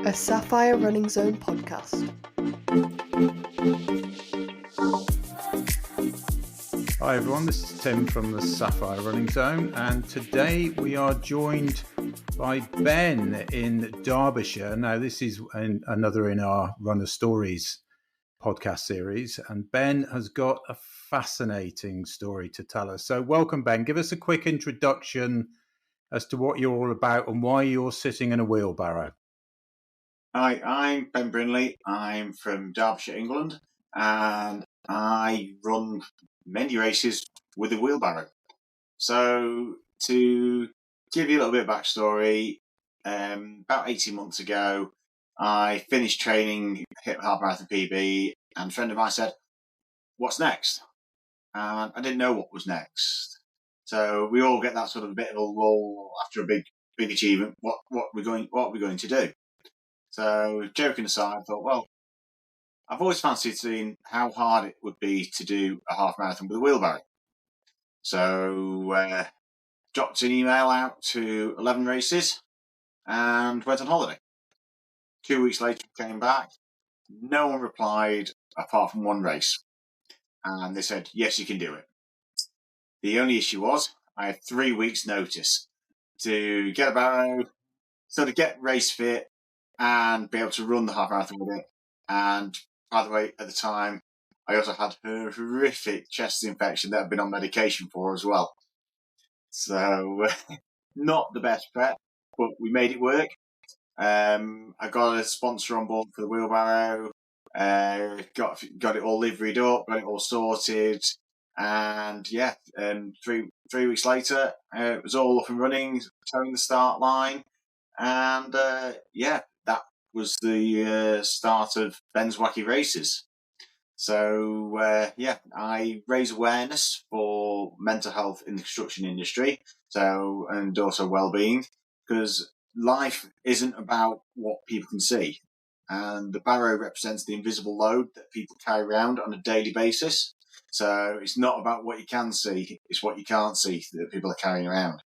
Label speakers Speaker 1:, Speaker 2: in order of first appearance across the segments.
Speaker 1: a Sapphire Running Zone podcast.
Speaker 2: Hi everyone, this is Tim from the Sapphire Running Zone, and today we are joined by Ben in Derbyshire. Now this is another in our Runner Stories podcast series, and Ben has got a fascinating story to tell us. So welcome, Ben. Give us a quick introduction as to what you're all about and why you're sitting in a wheelbarrow.
Speaker 3: Hi, I'm Ben Brindley. I'm from Derbyshire, England, and I run many races with a wheelbarrow. So to give you a little bit of backstory, about 18 months ago, I finished training, hit half marathon PB, and a friend of mine said, "What's next?" And I didn't know what was next. So we all get that sort of a bit of a lull after a big achievement. What are we going to do? So, joking aside, I thought, well, I've always fancied seeing how hard it would be to do a half marathon with a wheelbarrow. So, dropped an email out to 11 races and went on holiday. 2 weeks later, came back. No one replied apart from one race. And they said, yes, you can do it. The only issue was I had 3 weeks' notice to get a barrow, so to get race fit, and be able to run the half marathon with it. And by the way, at the time, I also had a horrific chest infection that I've been on medication for as well. So, not the best prep, but we made it work. I got a sponsor on board for the wheelbarrow, got it all liveried up, got it all sorted. And yeah, 3 weeks later, it was all up and running, towing the start line. And yeah, that was the start of Ben's Wacky Races. So yeah, I raise awareness for mental health in the construction industry, and also well-being, because life isn't about what people can see, and the barrow represents the invisible load that people carry around on a daily basis. So it's not about what you can see; it's what you can't see that people are carrying around.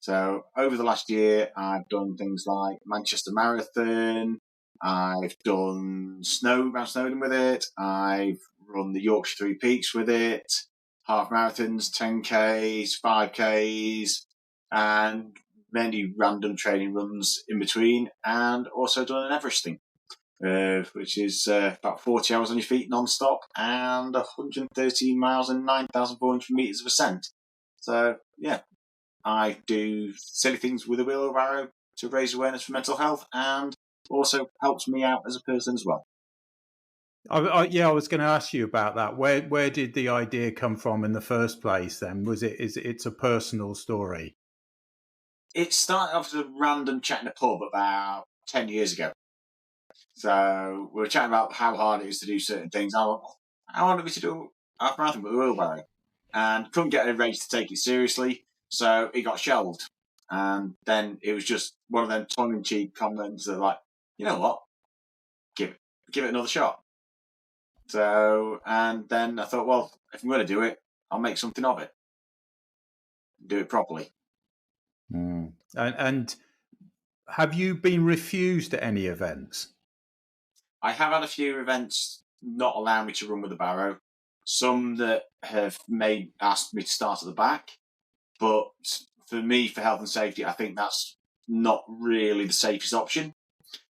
Speaker 3: So over the last year, I've done things like Manchester Marathon, I've done Mount Snowdon with it, I've run the Yorkshire Three Peaks with it, half marathons, 10Ks, 5Ks, and many random training runs in between, and also done an Everesting, which is about 40 hours on your feet non-stop and 113 miles and 9,400 metres of ascent. So, yeah. I do silly things with a wheelbarrow to raise awareness for mental health, and also helps me out as a person as well.
Speaker 2: I was going to ask you about that. Where did the idea come from in the first place? Then it's a personal story?
Speaker 3: It started off as a random chat in a pub about 10 years ago. So we were chatting about how hard it is to do certain things. I wanted me to do a half marathon with a wheelbarrow, and couldn't get a race to take it seriously. So it got shelved. And then it was just one of them tongue-in-cheek comments that, like, you know what? Give it another shot. So, and then I thought, well, if I'm going to do it, I'll make something of it. Do it properly.
Speaker 2: Mm. And have you been refused at any events?
Speaker 3: I have had a few events not allow me to run with the barrow. Some that have asked me to start at the back. But for me, for health and safety, I think that's not really the safest option,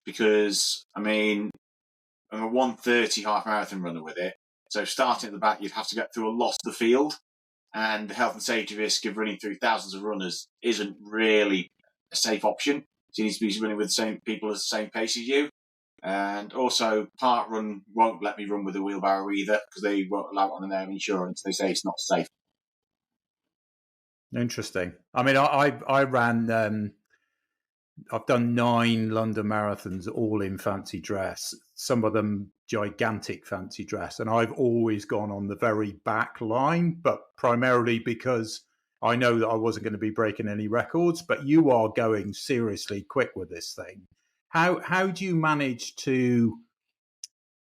Speaker 3: because, I mean, I'm a 1:30 half marathon runner with it. So starting at the back, you'd have to get through a lot of the field, and the health and safety risk of running through thousands of runners isn't really a safe option. So you need to be running with the same people at the same pace as you. And also, Park Run won't let me run with a wheelbarrow either, because they won't allow it on their insurance. They say it's not safe.
Speaker 2: Interesting. I mean, I ran. I've done 9 London marathons, all in fancy dress. Some of them gigantic fancy dress, and I've always gone on the very back line, but primarily because I know that I wasn't going to be breaking any records. But you are going seriously quick with this thing. How do you manage to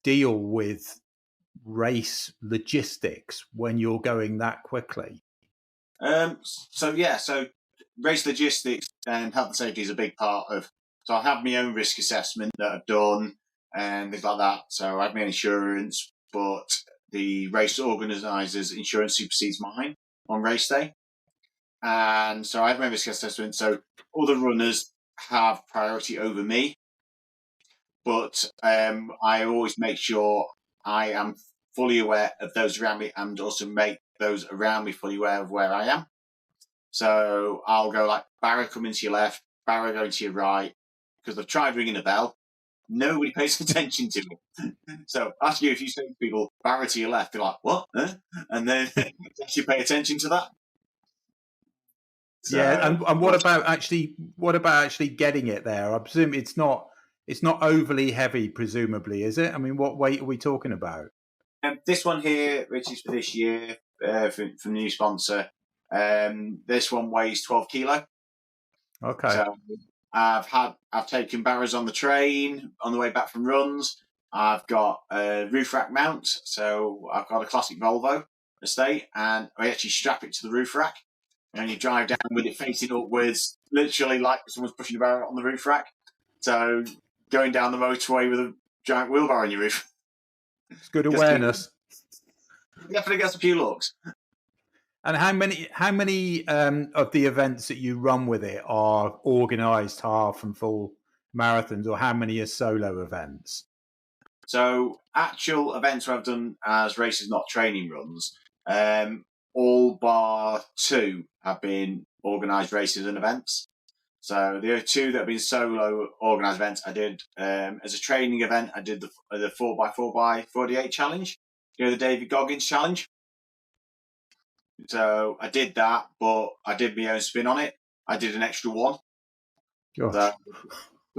Speaker 2: deal with race logistics when you're going that quickly?
Speaker 3: So race logistics and health and safety is a big part of So I have my own risk assessment that I've done and things like that. So I have my insurance, but the race organisers' insurance supersedes mine on race day. And so I have my risk assessment. So other runners have priority over me, but I always make sure I am fully aware of those around me and also make those around me fully aware of where I am. So I'll go like, Barrow coming to your left, Barrow going to your right, because I've tried ringing a bell. Nobody pays attention to me. So ask you if you say to people, Barrow to your left, they're like, what? Huh? And then you pay attention to that. So,
Speaker 2: yeah, and what about actually getting it there? I presume it's not overly heavy, presumably, is it? I mean, what weight are we talking about?
Speaker 3: This one here, which is for this year, from the new sponsor, this one weighs 12 kilo.
Speaker 2: Okay.
Speaker 3: So I've taken Barrows on the train on the way back from runs. I've got a roof rack mount, so I've got a classic Volvo estate, and I actually strap it to the roof rack, and you drive down with it facing upwards, literally like someone's pushing a barrow on the roof rack. So going down the motorway with a giant wheelbarrow on your roof.
Speaker 2: It's good awareness.
Speaker 3: Definitely gets a few looks.
Speaker 2: And how many of the events that you run with it are organised half and full marathons, or how many are solo events?
Speaker 3: So actual events where I've done as races, not training runs, all bar 2 have been organised races and events. So the other 2 that have been solo organised events, I did as a training event. I did the 4x4x48 challenge, the David Goggins challenge. So I did that, but I did my own spin on it. I did an extra one. So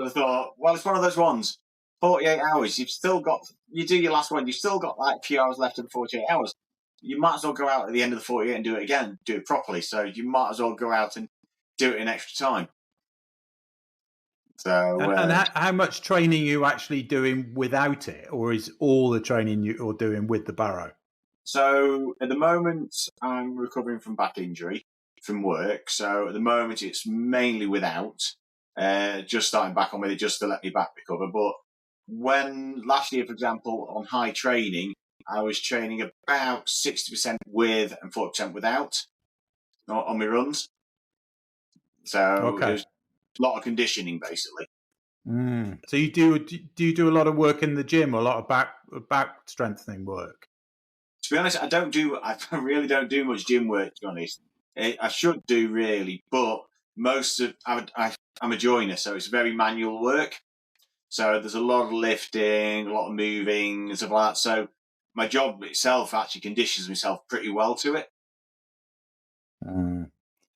Speaker 3: I thought, well, it's one of those ones. 48 hours, you do your last one, you've still got like a few hours left in 48 hours. You might as well go out at the end of the 48 and do it again, do it properly. So you might as well go out and do it in extra time. So,
Speaker 2: and how much training are you actually doing without it, or is all the training you're doing with the barrow?
Speaker 3: So at the moment, I'm recovering from back injury from work. So at the moment, it's mainly without, just starting back on with it just to let me back recover. But when last year, for example, on high training, I was training about 60% with and 40% without on my runs. So It was a lot of conditioning, basically.
Speaker 2: So you do a lot of work in the gym, or a lot of back strengthening work?
Speaker 3: To be honest, I really don't do much gym work, to be honest. I should do really, but I'm a joiner, so it's very manual work. So there's a lot of lifting, a lot of moving, and stuff like that. So my job itself actually conditions myself pretty well to it.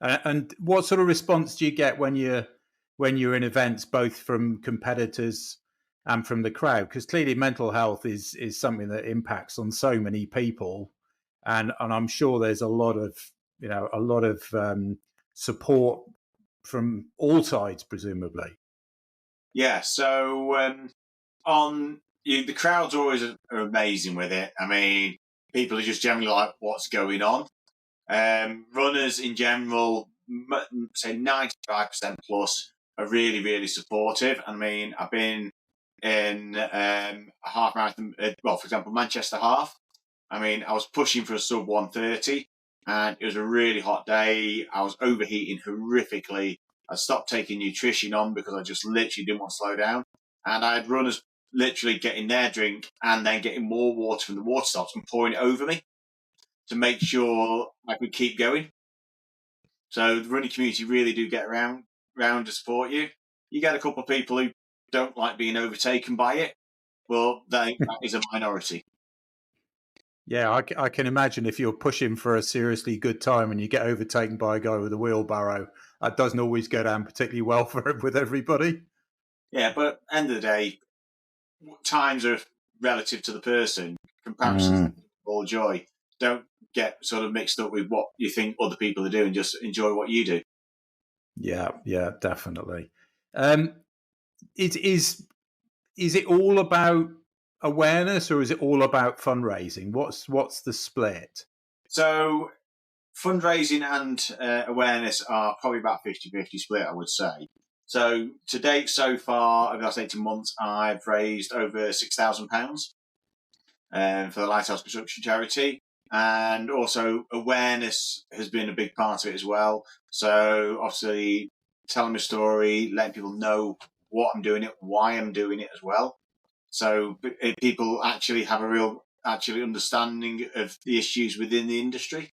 Speaker 2: And what sort of response do you get when you're in events, both from competitors and from the crowd? Because clearly mental health is something that impacts on so many people, and I'm sure there's a lot of support from all sides, presumably.
Speaker 3: Yeah. So the crowds always are amazing with it. I mean, people are just generally like, "What's going on?" Runners in general, say 95% plus, are really, really supportive. I mean, I've been in a half marathon, for example, Manchester half. I mean, I was pushing for a sub 1:30, and it was a really hot day. I was overheating horrifically. I stopped taking nutrition on because I just literally didn't want to slow down. And I had runners literally getting their drink and then getting more water from the water stops and pouring it over me to make sure I could keep going. So the running community really do get around to support you. You get a couple of people who don't like being overtaken by it. Well, that is a minority.
Speaker 2: Yeah, I can imagine if you're pushing for a seriously good time and you get overtaken by a guy with a wheelbarrow, that doesn't always go down particularly well with everybody.
Speaker 3: Yeah, but at the end of the day, times are relative to the person. Comparisons all joy. Don't get sort of mixed up with what you think other people are doing. Just enjoy what you do.
Speaker 2: Yeah, definitely. Is it all about awareness, or is it all about fundraising? What's the split?
Speaker 3: So fundraising and awareness are probably about 50-50 split, I would say. So to date, so far, over the last 18 months, I've raised over £6,000 for the Lighthouse construction charity. And also awareness has been a big part of it as well. So obviously telling my story, letting people know what I'm doing it, why I'm doing it as well. So people actually have a real understanding of the issues within the industry.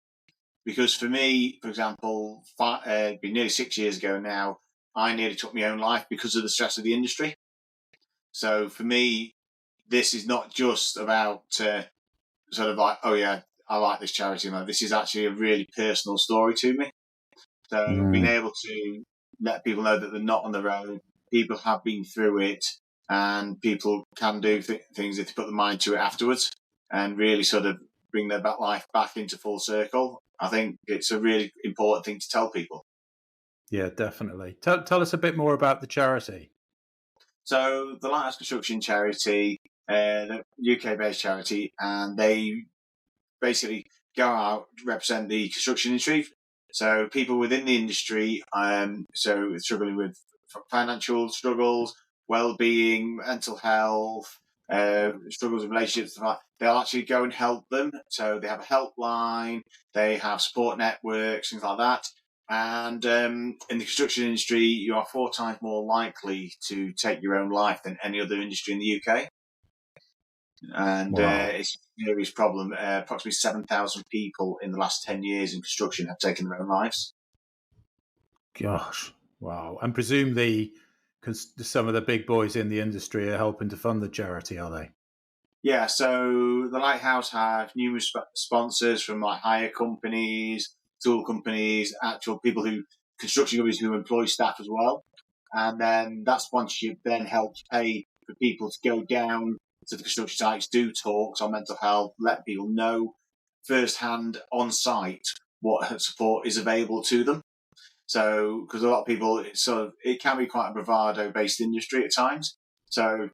Speaker 3: Because for me, for example, been nearly 6 years ago now, I nearly took my own life because of the stress of the industry. So for me, this is not just about sort of like, oh yeah, I like this charity. No, this is actually a really personal story to me. So being able to let people know that they're not on their own, people have been through it, and people can do things if they put their mind to it afterwards, and really sort of bring their life back into full circle. I think it's a really important thing to tell people.
Speaker 2: Yeah, definitely. Tell us a bit more about the charity.
Speaker 3: So the Lighthouse Construction Charity, the UK-based charity, and they basically go out to represent the construction industry. So people within the industry, so struggling with financial struggles, well-being, mental health, struggles in relationships, they'll actually go and help them. So they have a helpline, they have support networks, things like that. And in the construction industry, you are 4 times more likely to take your own life than any other industry in the UK. And
Speaker 2: Wow.
Speaker 3: it's a serious problem. Approximately 7,000 people in the last 10 years in construction have taken their own lives.
Speaker 2: Gosh, wow. And presumably, some of the big boys in the industry are helping to fund the charity, are they?
Speaker 3: Yeah, so the Lighthouse have numerous sponsors from like hire companies, tool companies, actual people construction companies who employ staff as well. And then that sponsorship then helps pay for people to go down to the construction sites, do talks on mental health, let people know firsthand on site what support is available to them. So, because a lot of people, it can be quite a bravado-based industry at times. So,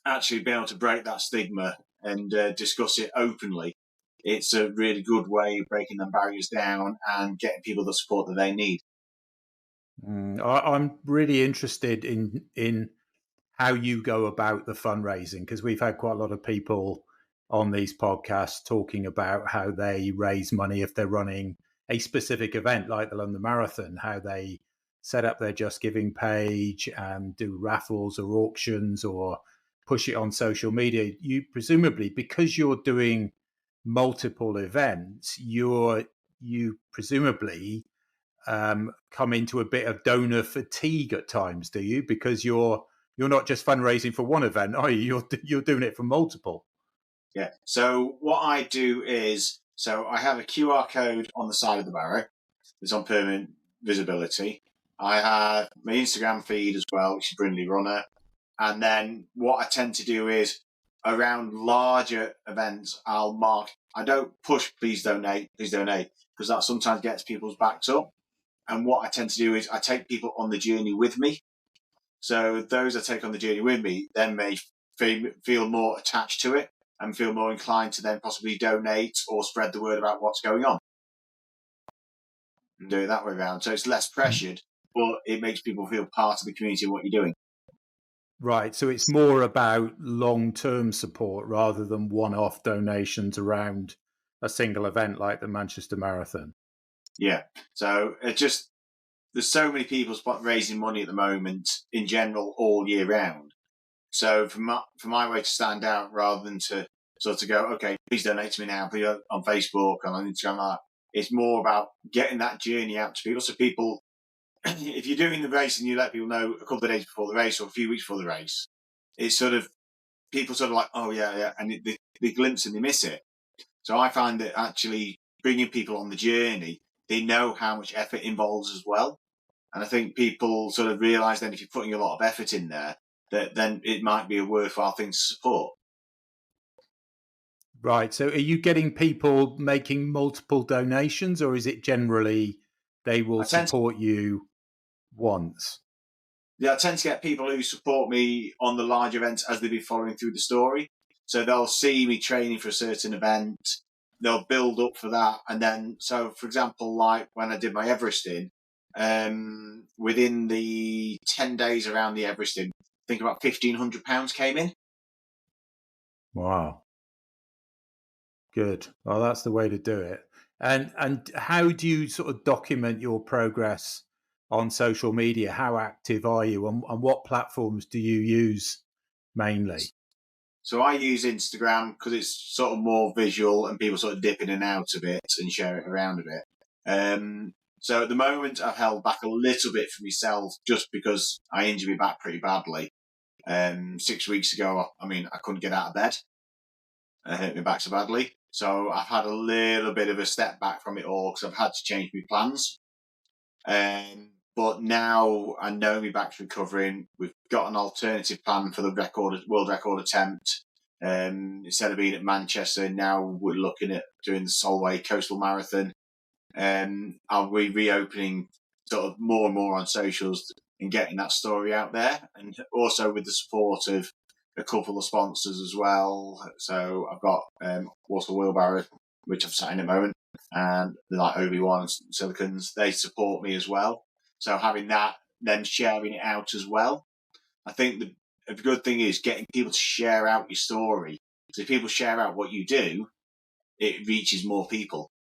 Speaker 3: actually being able to break that stigma and discuss it openly, it's a really good way of breaking them barriers down and getting people the support that they need.
Speaker 2: I'm really interested in how you go about the fundraising, because we've had quite a lot of people on these podcasts talking about how they raise money if they're running a specific event like the London Marathon, how they set up their Just Giving page and do raffles or auctions or push it on social media. You presumably, because you're doing multiple events, you presumably come into a bit of donor fatigue at times, do you? Because you're not just fundraising for one event, are you? You're doing it for multiple.
Speaker 3: Yeah. So what I do is, so I have a QR code on the side of the barrow. It's on permanent visibility. I have my Instagram feed as well, which is Brindley Runner. And then what I tend to do is around larger events, I'll mark, I don't push please donate, because that sometimes gets people's backs up. And what I tend to do is I take people on the journey with me. So those I take on the journey with me then may feel more attached to it and feel more inclined to then possibly donate or spread the word about what's going on. And do it that way around. So it's less pressured, but it makes people feel part of the community and what you're doing.
Speaker 2: Right. So it's more about long-term support rather than one-off donations around a single event like the Manchester Marathon.
Speaker 3: Yeah. So it just, there's so many people raising money at the moment in general all year round. So for my way to stand out, rather than to sort of go, okay, please donate to me now, please, on Facebook and on Instagram, like that, it's more about getting that journey out to people. So people, if you're doing the race and you let people know a couple of days before the race or a few weeks before the race, it's sort of, people sort of like, oh yeah, and they glimpse and they miss it. So I find that actually bringing people on the journey, they know how much effort involves as well. And I think people sort of realise then if you're putting a lot of effort in there, that then it might be a worthwhile thing to support.
Speaker 2: Right. So are you getting people making multiple donations, or is it generally they will support you once?
Speaker 3: Yeah, I tend to get people who support me on the large events as they be following through the story. So they'll see me training for a certain event, they'll build up for that. And then, so for example, like when I did my Everesting, within the 10 days around the Everesting, I think about £1,500 came in.
Speaker 2: Wow. Good. Well, that's the way to do it. And how do you sort of document your progress on social media? How active are you, and what platforms do you use mainly?
Speaker 3: So I use Instagram because it's sort of more visual and people sort of dip in and out of it and share it around a bit. So at the moment, I've held back a little bit for myself just because I injured my back pretty badly. 6 weeks ago, I mean, I couldn't get out of bed. I hurt my back so badly. So I've had a little bit of a step back from it all because I've had to change my plans. But now I know my back's recovering. We've got an alternative plan for the world record attempt. Instead of being at Manchester, now we're looking at doing the Solway Coastal Marathon. I'll be reopening sort of more and more on socials and getting that story out there, and also with the support of a couple of sponsors as well. So I've got Wheelbarrow, which I've sat in at the moment, and like Obi-Wan and Silicons, they support me as well. So having that, then sharing it out as well. I think the good thing is getting people to share out your story. So if people share out what you do, it reaches more people.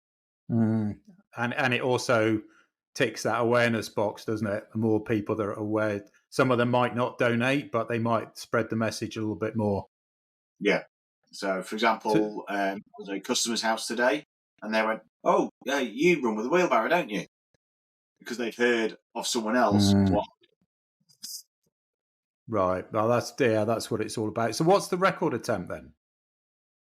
Speaker 2: And it also ticks that awareness box, doesn't it? The more people that are aware, some of them might not donate, but they might spread the message a little bit more.
Speaker 3: Yeah. So, for example, I was at a customer's house today, and they went, "Oh, yeah, you run with a wheelbarrow, don't you?" Because they've heard of someone else.
Speaker 2: Right. Well, that's what it's all about. So, what's the record attempt then?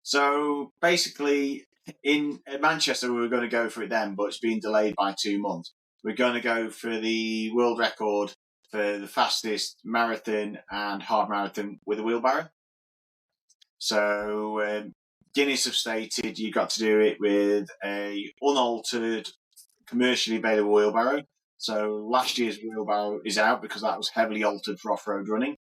Speaker 3: So basically, in Manchester, we were going to go for it then, but it's been delayed by 2 months. We're going to go for the world record for the fastest marathon and half marathon with a wheelbarrow. So Guinness have stated you've got to do it with a unaltered, commercially available wheelbarrow. So last year's wheelbarrow is out because that was heavily altered for off-road running.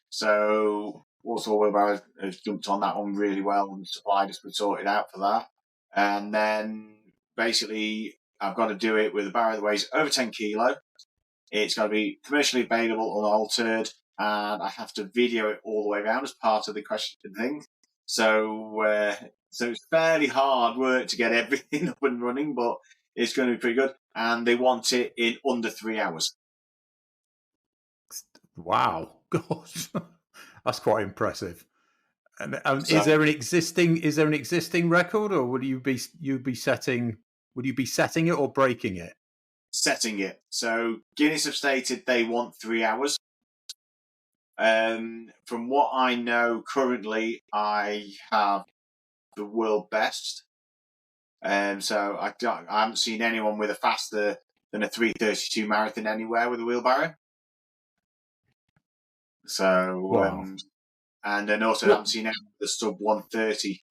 Speaker 3: So Walsall Wheelbarrow has jumped on that one really well and supplied us with sorted out for that. And then basically I've got to do it with a barrow that weighs over 10 kilo. It's got to be commercially available, unaltered, and I have to video it all the way around as part of the question thing. So it's fairly hard work to get everything up and running, but it's going to be pretty good. And they want it in under 3 hours.
Speaker 2: Wow, gosh, that's quite impressive. And so, is there an existing record, or would you be setting it or breaking it?
Speaker 3: Setting it. So Guinness have stated they want 3 hours. From what I know currently, I have the world best. So I haven't seen anyone with a faster than a 3:32 marathon anywhere with a wheelbarrow. So,
Speaker 2: wow.
Speaker 3: And then also I haven't seen anyone with a sub 1:30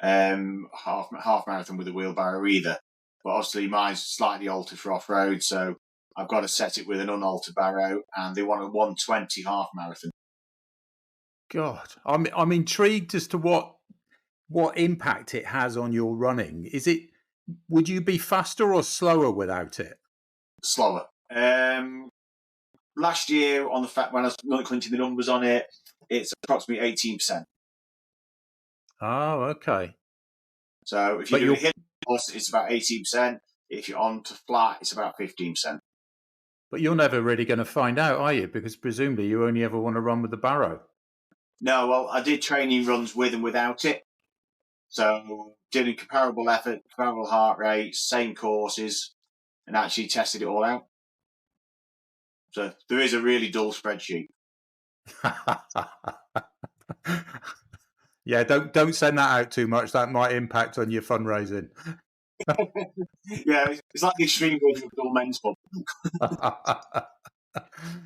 Speaker 3: half marathon with a wheelbarrow either. But obviously mine's slightly altered for off-road, so I've got to set it with an unaltered barrow, and they want a 1:20 half marathon.
Speaker 2: God, I'm intrigued as to what impact it has on your running. Would you be faster or slower without it?
Speaker 3: Slower. Last year, on the fact when I was crunching the numbers on it, it's approximately 18%.
Speaker 2: Oh, okay.
Speaker 3: So if you're doing a hit course, it's about 18%. If you're on to flat, it's about 15%.
Speaker 2: But you're never really going to find out, are you? Because presumably you only ever want to run with the barrow.
Speaker 3: No, well, I did training runs with and without it. So doing comparable effort, comparable heart rate, same courses, and actually tested it all out. So there is a really dull spreadsheet.
Speaker 2: Yeah, don't send that out too much. That might impact on your fundraising.
Speaker 3: Yeah, it's like the extreme version of dull men's pub.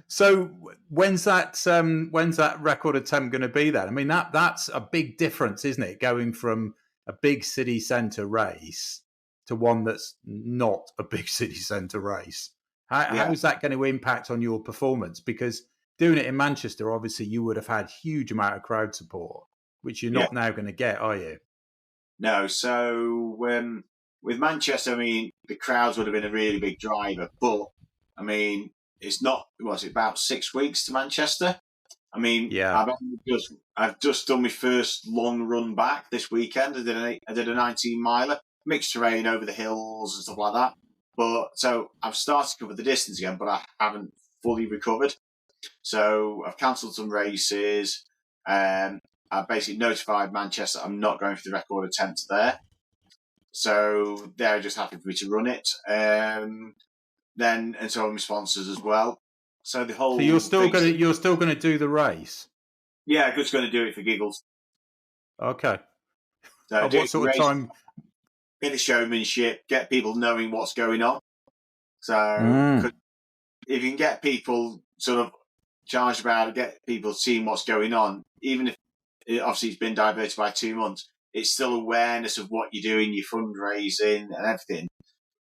Speaker 2: So when's that record attempt going to be then? I mean, that's a big difference, isn't it? Going from a big city centre race to one that's not a big city centre race. How is that going to impact on your performance? Because doing it in Manchester, obviously you would have had huge amount of crowd support, which you're not now going to get, are you?
Speaker 3: No. So with Manchester, I mean, the crowds would have been a really big driver, but I mean, it's not, was it about 6 weeks to Manchester? I mean,
Speaker 2: Yeah.
Speaker 3: I've just done my first long run back this weekend. I did a 19 miler, mixed terrain over the hills and stuff like that. But so I've started to cover the distance again, but I haven't fully recovered. So I've cancelled some races. I basically notified Manchester I'm not going for the record attempt there. So they're just happy for me to run it. Then and so are my sponsors as well. So the whole.
Speaker 2: So you're still gonna do the race?
Speaker 3: Yeah, I'm just going to do it for giggles.
Speaker 2: Okay.
Speaker 3: So
Speaker 2: What sort of time?
Speaker 3: Bit of showmanship, get people knowing what's going on. So 'cause if you can get people sort of charged about it, get people seeing what's going on, even if obviously it's been diverted by 2 months, it's still awareness of what you're doing, your fundraising and everything.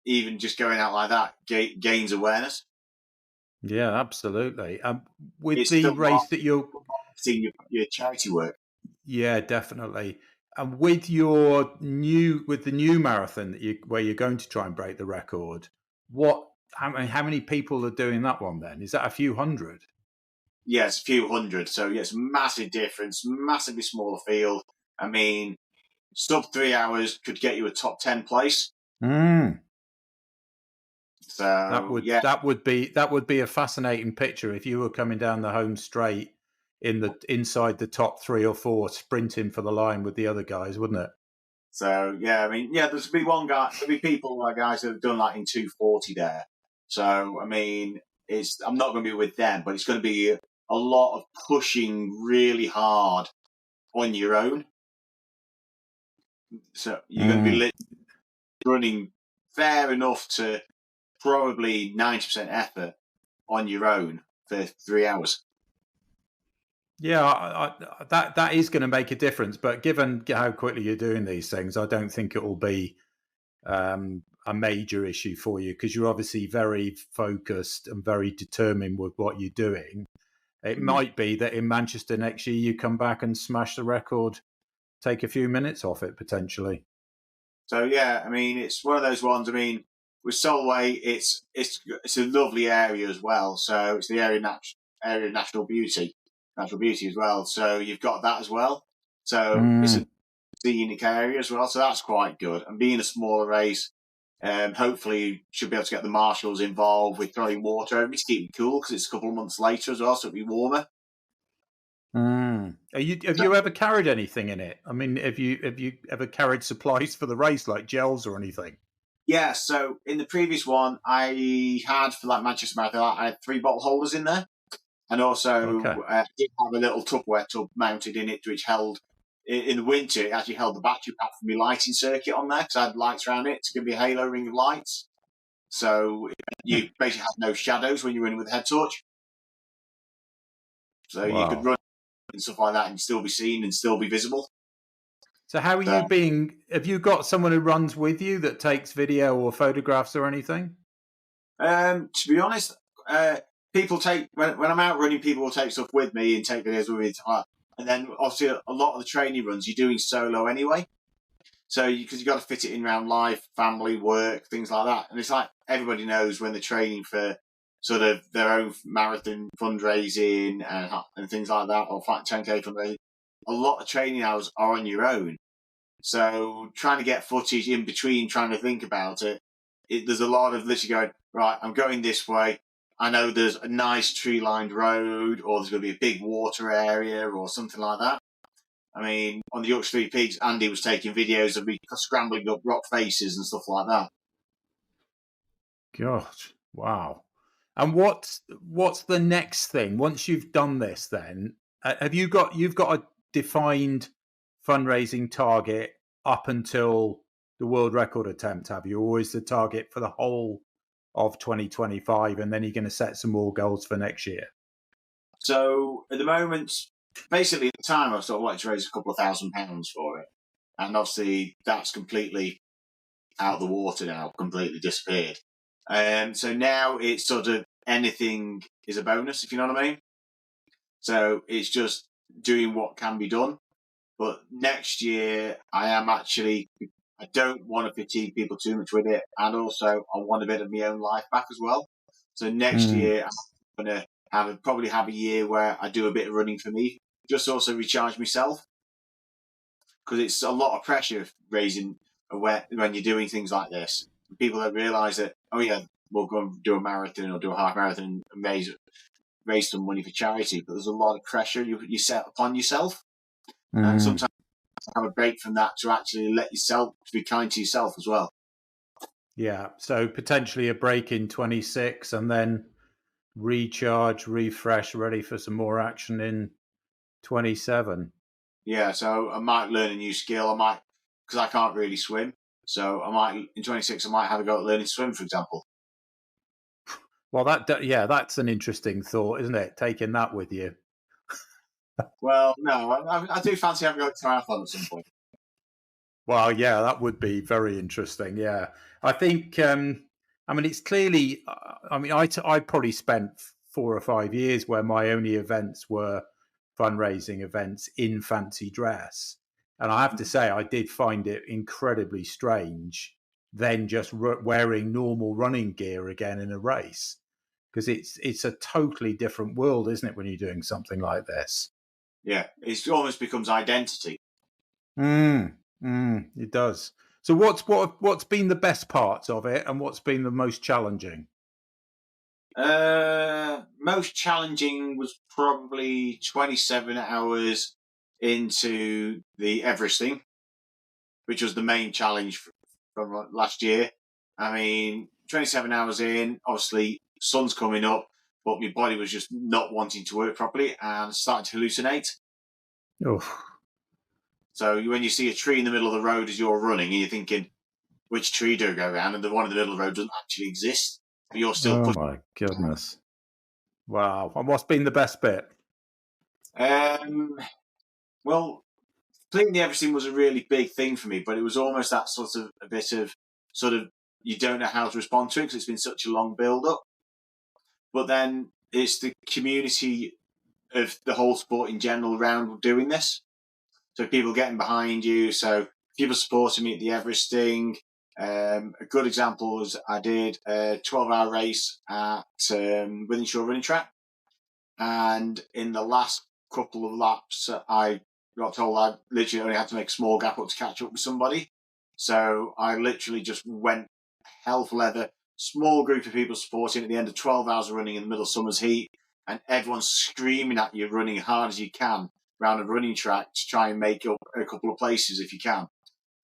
Speaker 3: Even just going out like that gains awareness.
Speaker 2: Yeah, absolutely. With
Speaker 3: It's
Speaker 2: the
Speaker 3: still
Speaker 2: race that you're,
Speaker 3: seeing your charity work.
Speaker 2: yeah, definitely. And with the new marathon where you're going to try and break the record, how many people are doing that one then? Is that a few hundred?
Speaker 3: Yeah, it's a few hundred. So yeah, it's a massive difference, massively smaller field. I mean, sub 3 hours could get you a top 10 place. So
Speaker 2: that would be a fascinating picture if you were coming down the home straight inside the top 3 or 4, sprinting for the line with the other guys, wouldn't it?
Speaker 3: So yeah, I mean, yeah, there'll be people like guys that have done like in 240 there. So I mean, I'm not going to be with them, but it's going to be a lot of pushing really hard on your own. So you're going to be running fair enough to probably 90% effort on your own for 3 hours.
Speaker 2: Yeah, that is going to make a difference. But given how quickly you're doing these things, I don't think it will be a major issue for you because you're obviously very focused and very determined with what you're doing. It might be that in Manchester next year you come back and smash the record, take a few minutes off it potentially.
Speaker 3: So yeah, I mean, it's one of those ones. I mean, with Solway, it's a lovely area as well. So it's the area of natural beauty as well. So you've got that as well. So it's a scenic area as well. So that's quite good. And being a smaller race, hopefully should be able to get the marshals involved with throwing water over me to keep it cool because it's a couple of months later as well, so it'll be warmer.
Speaker 2: Have you ever carried anything in it? I mean, have you ever carried supplies for the race like gels or anything?
Speaker 3: Yeah, so in the previous one, I had for like Manchester Marathon, I had 3 bottle holders in there, and also did have a little Tupperware tub mounted in it, which held in the winter. It actually held the battery pack for my lighting circuit on there because I had lights around it to give me a halo ring of lights. So you basically had no shadows when you're running with a head torch. So you could run and stuff like that and still be seen and still be visible.
Speaker 2: So how are you being? Have you got someone who runs with you that takes video or photographs or anything?
Speaker 3: To be honest, people take when I'm out running, people will take stuff with me and take videos with me. And then obviously a lot of the training runs you're doing solo anyway. So because you got to fit it in around life, family, work, things like that. And it's like everybody knows when they're training for sort of their own marathon fundraising and things like that, or 10K fundraising. A lot of training hours are on your own. So trying to get footage in between, trying to think about it, there's a lot of literally going, right, I'm going this way. I know there's a nice tree-lined road, or there's going to be a big water area, or something like that. I mean, on the Yorkshire Three Peaks, Andy was taking videos of me scrambling up rock faces and stuff like that.
Speaker 2: Gosh, wow. And what's the next thing once you've done this? Then you've got a defined fundraising target up until the world record attempt? Have you always the target for the whole of 2025, and then you're going to set some more goals for next year?
Speaker 3: So at the moment, basically at the time, I sort of like to raise a couple of £1,000 for it, and obviously that's completely out of the water now, completely disappeared. So now it's sort of anything is a bonus, if you know what I mean. So it's just doing what can be done. But next year, I don't want to fatigue people too much with it. And also, I want a bit of my own life back as well. So next year, I'm going to probably have a year where I do a bit of running for me, just also recharge myself, because it's a lot of pressure raising when you're doing things like this. People don't realise that, oh yeah, we'll go and do a marathon or do a half marathon and raise some money for charity, but there's a lot of pressure you set upon yourself, and sometimes have a break from that to actually to be kind to yourself as well.
Speaker 2: Yeah, so potentially a break in 26 and then recharge, refresh, ready for some more action in 27.
Speaker 3: Yeah, so I might learn a new skill. Because I can't really swim, so in 26 I might have a go at learning to swim, for example.
Speaker 2: Well, that's an interesting thought, isn't it? Taking that with you.
Speaker 3: Well, no, I do fancy having a go at triathlon at some point.
Speaker 2: Well, yeah, that would be very interesting. Yeah, I think. It's clearly. I probably spent 4 or 5 years where my only events were fundraising events in fancy dress, and I have to say I did find it incredibly strange then just wearing normal running gear again in a race, because it's a totally different world, isn't it, when you're doing something like this?
Speaker 3: Yeah, it almost becomes identity.
Speaker 2: It does. So what's been the best parts of it, and what's been the most challenging?
Speaker 3: Most challenging was probably 27 hours into the Everesting, which was the main challenge from last year. 27 hours in, obviously sun's coming up, but my body was just not wanting to work properly and started to hallucinate.
Speaker 2: Oh.
Speaker 3: So when you see a tree in the middle of the road as you're running, and you're thinking, which tree do I go around? And the one in the middle of the road doesn't actually exist, but you're still pushing.
Speaker 2: My goodness. Wow. And what's been the best bit?
Speaker 3: Well, completing everything was a really big thing for me, but it was almost that sort of a bit of you don't know how to respond to it because it's been such a long build-up. But then it's the community of the whole sport in general around doing this. So people getting behind you, so people supporting me at the Everesting. A good example was I did a 12-hour race at Withenshaw Running Track, and in the last couple of laps, I got told I literally only had to make a small gap up to catch up with somebody. So I literally just went hell for leather, small group of people supporting at the end of 12 hours of running in the middle of summer's heat, and everyone's screaming at you, running as hard as you can around a running track to try and make up a couple of places if you can.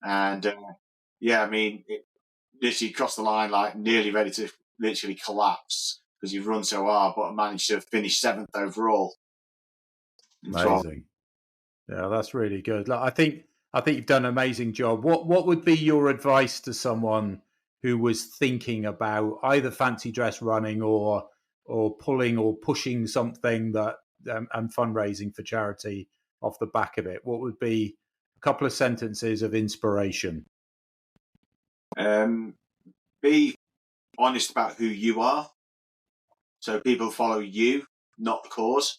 Speaker 3: And it literally crossed the line like nearly ready to literally collapse because you've run so hard, but I managed to finish 7th overall.
Speaker 2: Amazing. Yeah, that's really good. I think you've done an amazing job. What would be your advice to someone who was thinking about either fancy dress running or pulling or pushing something that and fundraising for charity off the back of it? What would be a couple of sentences of inspiration?
Speaker 3: Be honest about who you are, so people follow you, not the cause.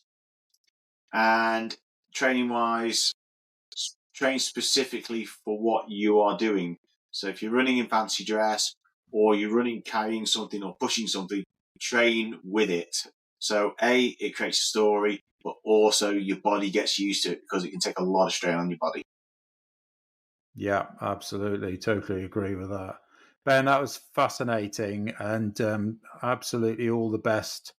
Speaker 3: And training wise, train specifically for what you are doing. So if you're running in fancy dress or you're running carrying something or pushing something, train with it. So it creates a story, but also your body gets used to it because it can take a lot of strain on your body.
Speaker 2: Yeah, absolutely. Totally agree with that. Ben, that was fascinating, and absolutely all the best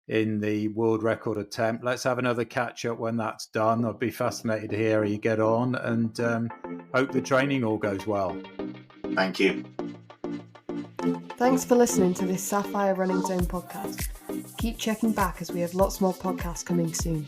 Speaker 2: in the world record attempt. Let's have another catch up when that's done. I'd be fascinated to hear how you get on, and hope the training all goes well.
Speaker 3: Thank you.
Speaker 1: Thanks for listening to this Sapphire Running Zone podcast. Keep checking back as we have lots more podcasts coming soon.